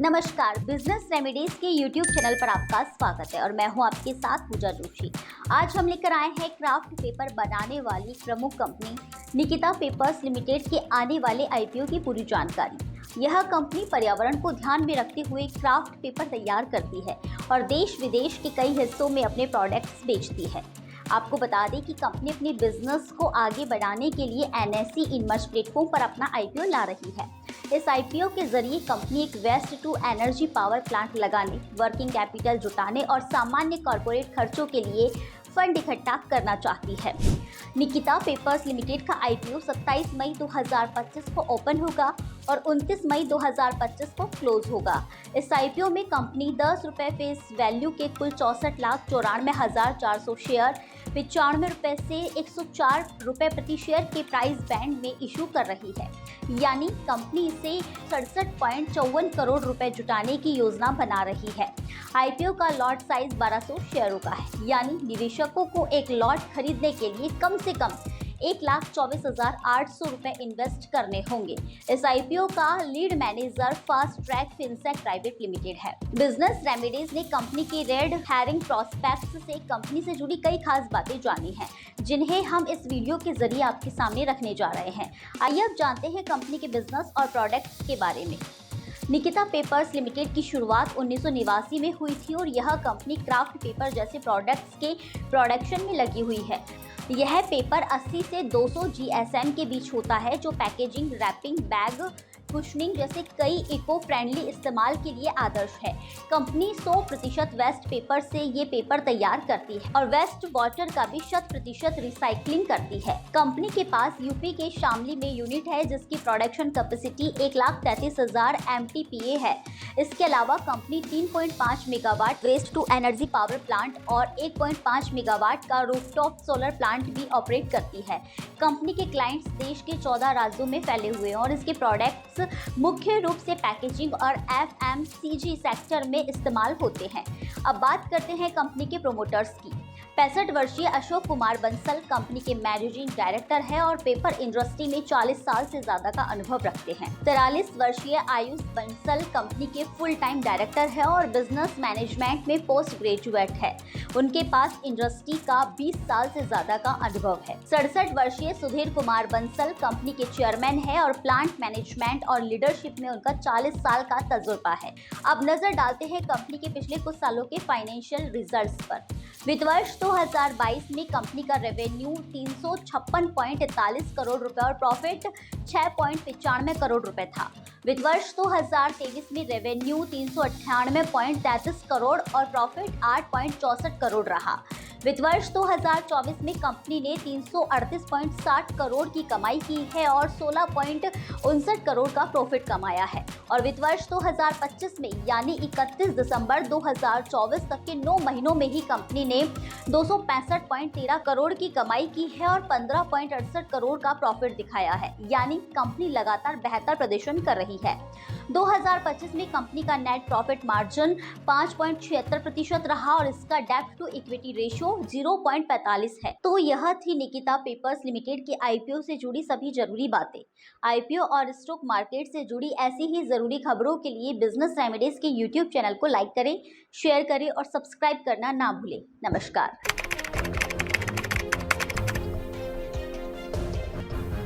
नमस्कार, business remedies के YouTube channel पर आपका स्वागत है और मैं हूं आपके साथ पूजा जोशी। आज हम लेकर आए हैं क्राफ्ट पेपर बनाने वाली प्रमुख कंपनी निकिता पेपर्स लिमिटेड के आने वाले आईपीओ की पूरी जानकारी। यह कंपनी पर्यावरण को ध्यान में रखते हुए क्राफ्ट पेपर तैयार करती है और देश विदेश के कई हिस्सों में अपने प्रोडक्ट्स बेचती है। आपको बता दें कि कंपनी अपने बिजनेस को आगे बढ़ाने के लिए NSE इनमर्ज प्लेटफॉर्म पर अपना आईपीओ ला रही है। इस आईपीओ के जरिए कंपनी एक waste to energy power plant लगाने, वर्किंग कैपिटल जुटाने और सामान्य कॉर्पोरेट खर्चों के लिए फंड इकट्ठा करना चाहती है। निकिता पेपर्स लिमिटेड का आईपीओ 27 मई 2025 को ओपन होगा और 29 मई 2025 को क्लोज होगा। इस आईपीओ में कंपनी 10 रुपये फेस वैल्यू के कुल 64,94,400 शेयर 95 रुपये से 104 रुपये प्रति शेयर के प्राइस बैंड में इशू कर रही है। यानी कंपनी इसे 67.54 करोड़ रुपए जुटाने की योजना बना रही है। आईपीओ का लॉट साइज 1200 शेयरों का है, यानी निवेशकों को एक लॉट खरीदने के लिए कम से कम 1,24,800 रुपए इन्वेस्ट करने होंगे। इस आईपीओ का lead manager fast track Finsec private limited है। बिजनेस रेमेडीज ने कंपनी के रेड हेरिंग प्रोस्पेक्ट्स से कंपनी से जुड़ी कई खास बातें जानी हैं, जिन्हें हम इस वीडियो के जरिए आपके सामने रखने जा रहे हैं। आइए अब जानते हैं कंपनी के बिजनेस और प्रोडक्ट्स के बारे में। निकिता पेपर्स लिमिटेड की शुरुआत 1989 में हुई थी और यह कंपनी क्राफ्ट पेपर जैसे प्रोडक्ट्स के प्रोडक्शन में लगी हुई है। यह पेपर 80 से 200 GSM के बीच होता है, जो पैकेजिंग, रैपिंग, बैग, कुशनिंग जैसे कई इको फ्रेंडली इस्तेमाल के लिए आदर्श है। कंपनी 100% वेस्ट पेपर से ये पेपर तैयार करती है और वेस्ट वाटर का भी 100% रिसाइकलिंग करती है। कंपनी के पास यूपी के शामली में यूनिट है, जिसकी प्रोडक्शन कैपेसिटी 1,33,000 MTPA है। इसके अलावा company 3.5 megawatt waste to energy power plant और 1.5 मेगावाट का रूफटॉप सोलर प्लांट भी ऑपरेट करती है। कंपनी के क्लाइंट्स देश के 14 राज्यों में फैले हुए हैं और इसके प्रोडक्ट्स मुख्य रूप से पैकेजिंग और FMCG सेक्टर में इस्तेमाल होते हैं। अब बात करते हैं कंपनी के प्रोमोटर्स की। 65 वर्षीय अशोक कुमार बंसल कंपनी के मैनेजिंग डायरेक्टर है और पेपर इंडस्ट्री में 40 साल से ज्यादा का अनुभव रखते हैं। 43 वर्षीय आयुष बंसल कंपनी के फुल टाइम डायरेक्टर है और बिजनेस मैनेजमेंट में पोस्ट ग्रेजुएट है। उनके पास इंडस्ट्री का 20 साल से ज्यादा का अनुभव है। 67 वर्षीय सुधीर कुमार बंसल कंपनी के चेयरमैन है और प्लांट मैनेजमेंट और लीडरशिप में उनका 40 साल का तजुर्बा है। अब नजर डालते हैं कंपनी के पिछले कुछ सालों के फाइनेंशियल रिजल्ट्स पर। वित्त वर्ष 2022 में कंपनी का रेवेन्यू 356.41 करोड़ रुपए और प्रॉफिट 6.95 करोड़ रुपए था। वित्त वर्ष 2023 में रेवेन्यू 398.33 करोड़ और प्रॉफिट 8.64 करोड़ रहा। वित्त वर्ष 2024 में कंपनी ने 338.60 करोड़ की कमाई की है और 16.59 करोड़ का प्रॉफिट कमाया है और वित्त वर्ष 2025 में यानी 31 दिसंबर 2024 तक के 9 महीनों में ही कंपनी ने 265.13 करोड़ की कमाई की है और 15.68 करोड़ का प्रॉफिट दिखाया है। यानी कंपनी लगातार बेहतर प्रदर्शन कर रही है। 2025 में कंपनी का नेट प्रॉफिट मार्जिन 5.76% रहा और इसका डेब्ट टू इक्विटी रेशियो 0.45 है। तो यह थी निकिता पेपर्स लिमिटेड के आईपीओ से जुड़ी सभी जरूरी बातें। आईपीओ और स्टॉक मार्केट से जुड़ी ऐसी ही जरूरी खबरों के लिए बिजनेस रेमेडीज के यूट्यूब चैनल को लाइक करें, शेयर करें और सब्सक्राइब करना ना भूलें। नमस्कार।